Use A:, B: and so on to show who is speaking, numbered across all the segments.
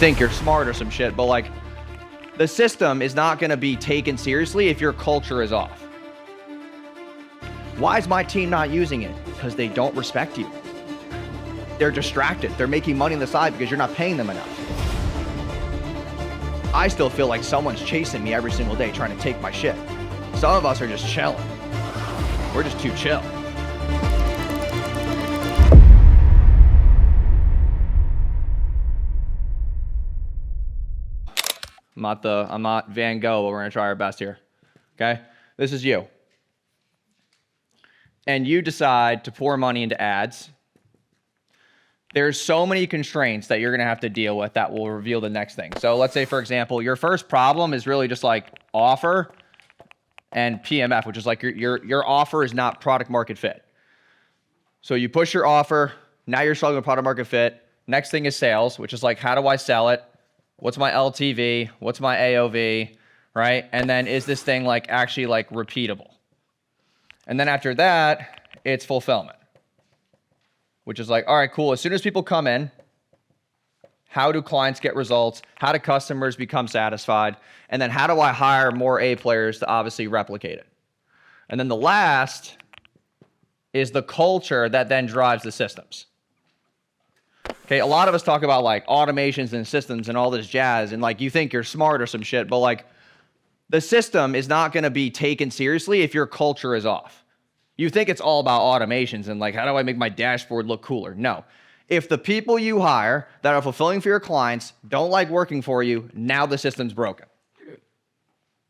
A: think you're smart or some shit, but like the system is not going to be taken seriously if your culture is off. Why is my team not using it? Because they don't respect you. They're distracted. They're making money on the side because you're not paying them enough. I still feel like someone's chasing me every single day trying to take my shit. Some of us are just chilling. We're just too chill. I'm not Van Gogh, but we're gonna try our best here. Okay? This is you. And you decide to pour money into ads. There's so many constraints that you're gonna have to deal with that will reveal the next thing. So let's say, for example, your first problem is really just like offer and PMF, which is like your offer is not product market fit. So you push your offer, now you're struggling with product market fit. Next thing is sales, which is like, how do I sell it? What's my LTV? What's my AOV, right? And then is this thing like actually like repeatable? And then after that, it's fulfillment, which is like, all right, cool. As soon as people come in, how do clients get results? How do customers become satisfied? And then how do I hire more A players to obviously replicate it? And then the last is the culture that then drives the systems. Okay, a lot of us talk about like automations and systems and all this jazz, and like you think you're smart or some shit, but like the system is not going to be taken seriously if your culture is off. You think it's all about automations and like, how do I make my dashboard look cooler? No. If the people you hire that are fulfilling for your clients don't like working for you, now the system's broken.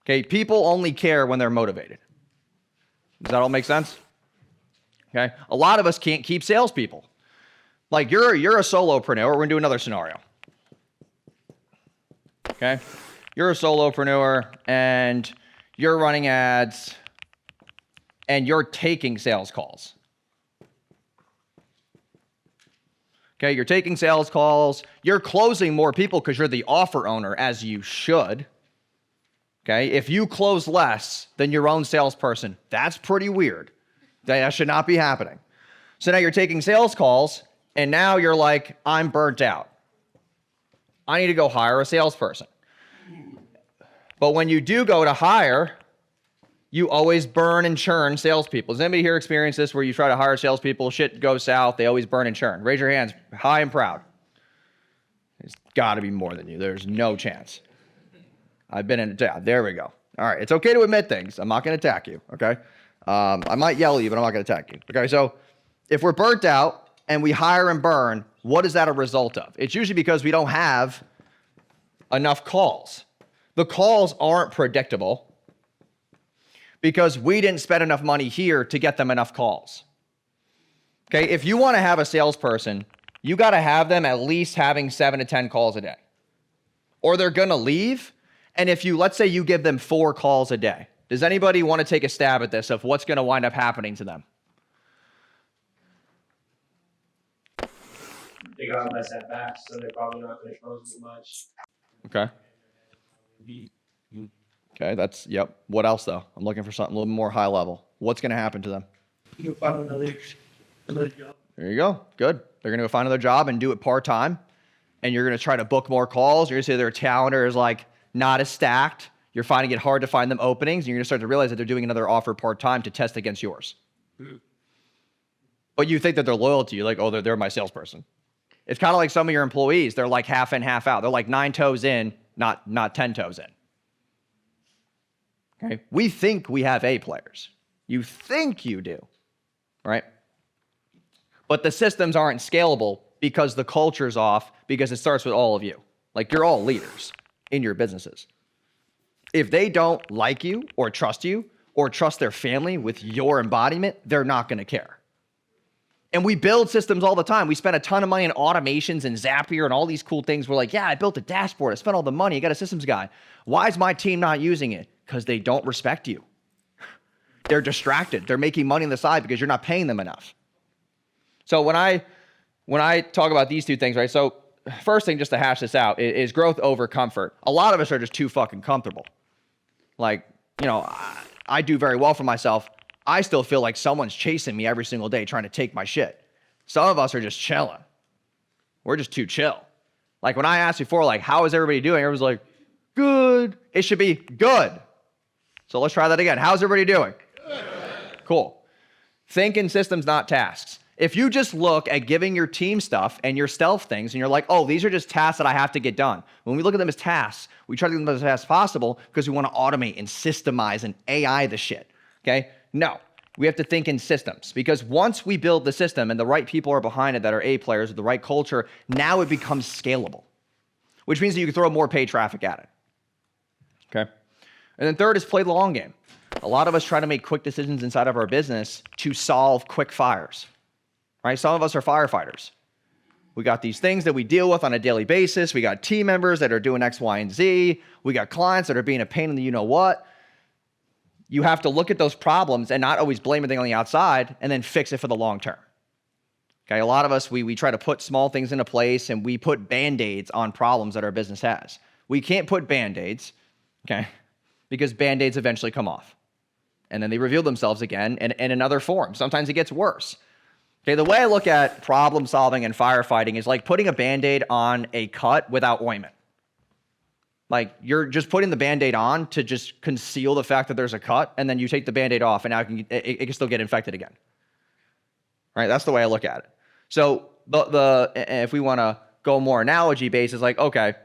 A: Okay, people only care when they're motivated. Does that all make sense? Okay, a lot of us can't keep salespeople. Like you're a solopreneur. We're gonna do another scenario. Okay, you're a solopreneur and you're running ads and you're taking sales calls. Okay, you're taking sales calls. You're closing more people because you're the offer owner, as you should. Okay, if you close less than your own salesperson, that's pretty weird. That should not be happening. So now you're taking sales calls. And now you're like, I'm burnt out. I need to go hire a salesperson. But when you do go to hire, you always burn and churn salespeople. Does anybody here experience this where you try to hire salespeople, shit goes south, they always burn and churn? Raise your hands, high and proud. It's got to be more than you. There's no chance. I've been in, yeah, there we go. All right, it's okay to admit things. I'm not going to attack you, okay? I might yell at you, but I'm not going to attack you. Okay, so if we're burnt out, and we hire and burn, what is that a result of? It's usually because we don't have enough calls. The calls aren't predictable because we didn't spend enough money here to get them enough calls. Okay, if you want to have a salesperson, you got to have them at least having 7 to 10 calls a day. Or they're going to leave, and if you, let's say you give them 4 calls a day, does anybody want to take a stab at this of what's going to wind up happening to them?
B: They got less at bats, so they're probably not going to close as much.
A: Okay. Okay, that's, yep. What else though? I'm looking for something a little more high level. What's going to happen to them?
B: You'll find another job.
A: There you go. Good. They're going to go find another job and do it part-time. And you're going to try to book more calls. You're going to say their calendar is like not as stacked. You're finding it hard to find them openings. And you're going to start to realize that they're doing another offer part-time to test against yours. But you think that they're loyal to you. Like, oh, they're my salesperson. It's kind of like some of your employees. They're like half in, half out. They're like 9 toes in, not 10 toes in. Okay? We think we have A players. You think you do, right? But the systems aren't scalable because the culture's off, because it starts with all of you. Like you're all leaders in your businesses. If they don't like you or trust their family with your embodiment, they're not going to care. And we build systems all the time. We spend a ton of money on automations and Zapier and all these cool things. We're like, yeah, I built a dashboard. I spent all the money. I got a systems guy. Why is my team not using it? Because they don't respect you. They're distracted. They're making money on the side because you're not paying them enough. So when I talk about these two things, right? So first thing, just to hash this out, is growth over comfort. A lot of us are just too fucking comfortable. Like, you know, I do very well for myself. I still feel like someone's chasing me every single day trying to take my shit. Some of us are just chilling. We're just too chill. Like when I asked before, like, how is everybody doing? Everyone's like, good. It should be good. So let's try that again. How's everybody doing? Good. Cool. Think in systems, not tasks. If you just look at giving your team stuff and your stealth things and you're like, oh, these are just tasks that I have to get done. When we look at them as tasks, we try to get them as fast as possible because we want to automate and systemize and AI the shit. Okay? No. We have to think in systems because once we build the system and the right people are behind it that are A players with the right culture, now it becomes scalable, which means that you can throw more paid traffic at it. Okay? And then third is play the long game. A lot of us try to make quick decisions inside of our business to solve quick fires, right? Some of us are firefighters. We got these things that we deal with on a daily basis. We got team members that are doing X, Y, and Z. We got clients that are being a pain in the you-know-what. You have to look at those problems and not always blame everything on the outside and then fix it for the long term. Okay, a lot of us, we try to put small things into place and we put Band-Aids on problems that our business has. We can't put Band-Aids, okay, because Band-Aids eventually come off. And then they reveal themselves again in another form. Sometimes it gets worse. Okay, the way I look at problem solving and firefighting is like putting a Band-Aid on a cut without ointment. Like you're just putting the Band-Aid on to just conceal the fact that there's a cut, and then you take the Band-Aid off, and now it can still get infected again. Right? That's the way I look at it. So if we want to go more analogy based, it's like, okay,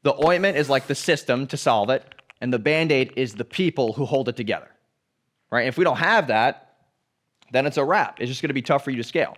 A: the ointment is like the system to solve it, and the Band-Aid is the people who hold it together. Right? If we don't have that, then it's a wrap. It's just going to be tough for you to scale.